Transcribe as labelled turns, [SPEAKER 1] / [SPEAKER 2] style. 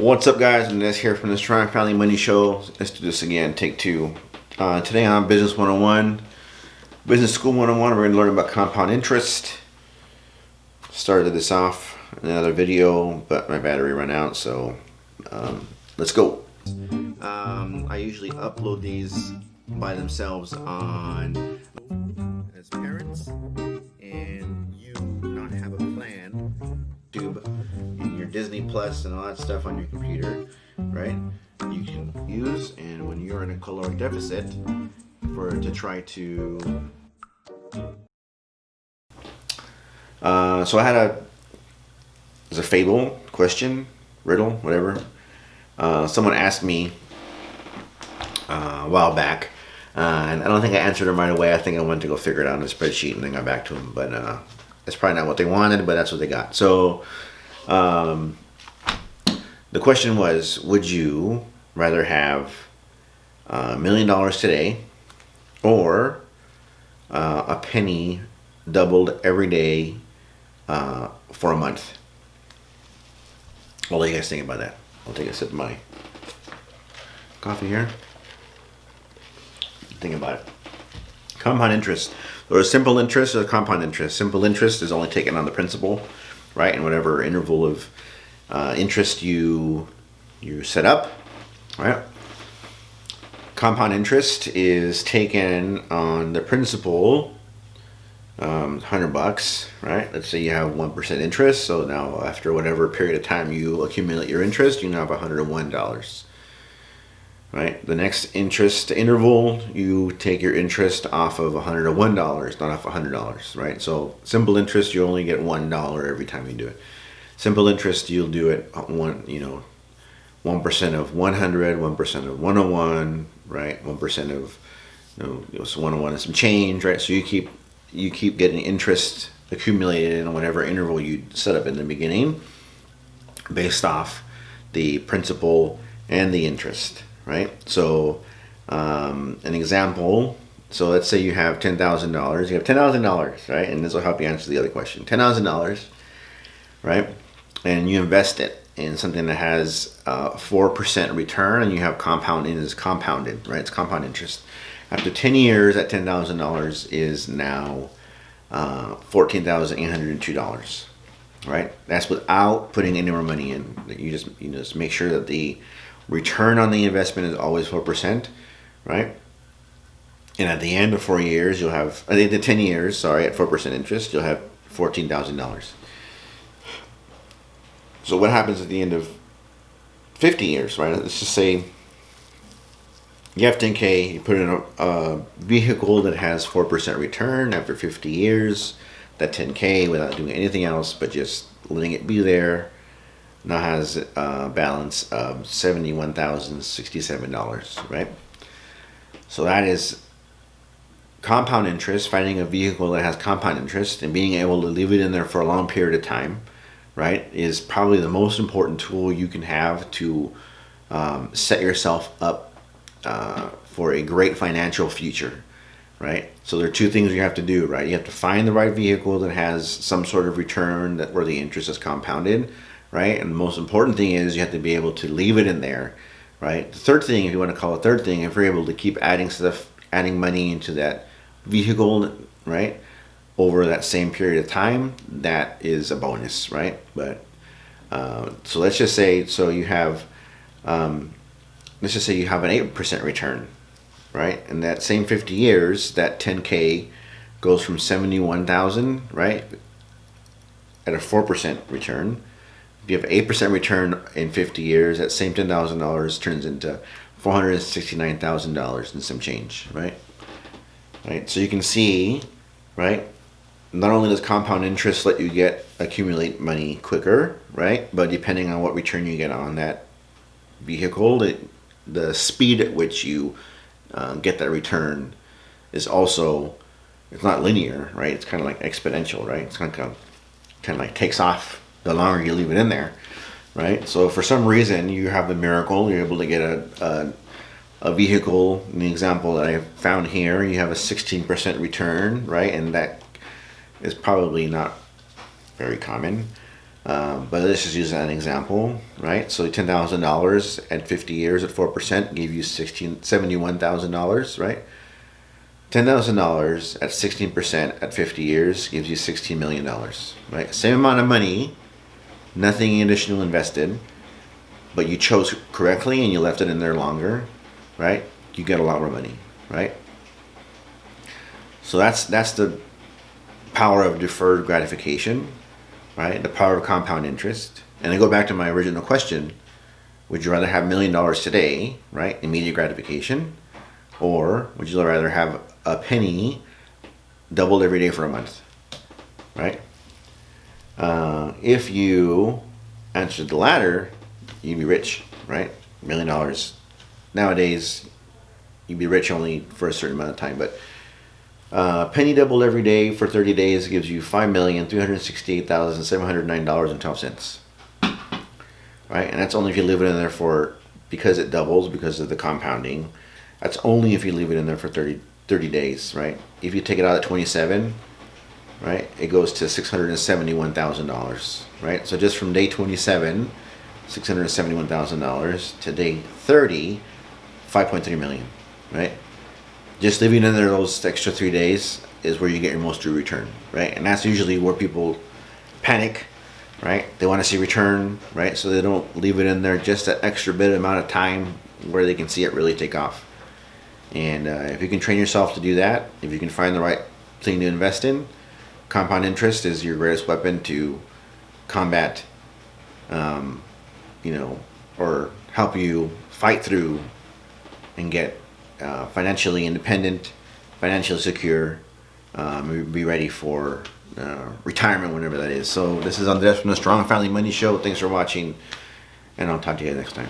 [SPEAKER 1] What's up, guys? I'm Des here from this Trying Family Money Show. Let's do this again, take two. Today on Business 101, Business School 101, we're going to learn about compound interest. Started this off in another video, but my battery ran out, so let's go. I usually upload these by themselves on as parents, and you not have a plan tube in your Disney Plus and all that stuff on your computer, right? You can use, and when you're in a caloric deficit, to try to. So I had it was a fable, question, riddle, whatever. Someone asked me a while back, and I don't think I answered them right away. I think I went to go figure it out in a spreadsheet and then got back to them, but it's probably not what they wanted, but that's what they got. So the question was, would you rather have $1 million today or a penny doubled every day for a month? What do you guys think about that? I'll take a sip of my coffee here. Think about it. Compound interest. Or simple interest or compound interest. Simple interest is only taken on the principal, right? And whatever interval of interest you set up, right? Compound interest is taken on the principal, $100, right? Let's say you have 1% interest. So now after whatever period of time you accumulate your interest, you now have $101. Right? The next interest interval, you take your interest off of $101, not off $100, right? So simple interest, you only get $1 every time you do it. Simple interest, you'll do it 1% of 100, 1% of 101, right? 1% of 101 and some change, right? So you keep getting interest accumulated in whatever interval you set up in the beginning, based off the principal and the interest. Right? So an example, so let's say you have $10,000. You have $10,000, right? And this will help you answer the other question. $10,000, right? And you invest it in something that has 4% return, and you have compounding is compounded, right? It's compound interest. After 10 years, that $10,000 is now $14,802, right? That's without putting any more money in. You just make sure that the return on the investment is always 4%, right? And at the end of 4 years, you'll have, at the end of 10 years, sorry, at 4% interest, you'll have $14,000. So what happens at the end of 50 years, right? Let's just say you have 10K, you put in a vehicle that has 4% return after 50 years, that 10K without doing anything else, but just letting it be there, now has a balance of $71,067, right? So that is compound interest, finding a vehicle that has compound interest and being able to leave it in there for a long period of time, right, is probably the most important tool you can have to set yourself up for a great financial future, right? So there are two things you have to do, right? You have to find the right vehicle that has some sort of return where the interest is compounded, right? And the most important thing is you have to be able to leave it in there, right? The third thing, if you want to call it third thing, if you're able to keep adding money into that vehicle, right, over that same period of time, that is a bonus, right? But so let's just say you have an 8% return, right? And that same 50 years, that 10K goes from 71,000, right, at a 4% return. If you have 8% return in 50 years, that same $10,000 turns into $469,000 and some change, right? Right. So you can see, right, not only does compound interest let you accumulate money quicker, right, but depending on what return you get on that vehicle, the speed at which you get that return is also, it's not linear, right? It's kind of like exponential, right? It's kind of like takes off the longer you leave it in there, right? So if for some reason you have a miracle, you're able to get a vehicle, in the example that I found here, you have a 16% return, right? And that is probably not very common. But let's just use that as an example, right? So $10,000 at 50 years at 4% gave you $71,000, right? $10,000 at 16% at 50 years gives you $16 million, right? Same amount of money, nothing additional invested, but you chose correctly and you left it in there longer, right? You get a lot more money, right? So that's the power of deferred gratification, right? The power of compound interest. And I go back to my original question: would you rather have $1 million today, right, immediate gratification, or would you rather have a penny doubled every day for a month, right? If you answered the latter, you'd be rich, right? $1 million. Nowadays, you'd be rich only for a certain amount of time, but penny doubled every day for 30 days gives you $5,368,709.12. Right? And that's only if you leave it in there for, because it doubles, because of the compounding. That's only if you leave it in there for 30 days, right? If you take it out at 27, right, it goes to $671,000, right? So just from day 27, $671,000 to day 30, $5.3 million, right? Just leaving in there those extra 3 days is where you get your most true return, right? And that's usually where people panic, right? They want to see return, right? So they don't leave it in there just that extra bit amount of time where they can see it really take off. And if you can train yourself to do that, if you can find the right thing to invest in, compound interest is your greatest weapon to combat, or help you fight through and get financially independent, financially secure, be ready for retirement whenever that is. So this is on the Strong Family Money Show. Thanks for watching, and I'll talk to you next time.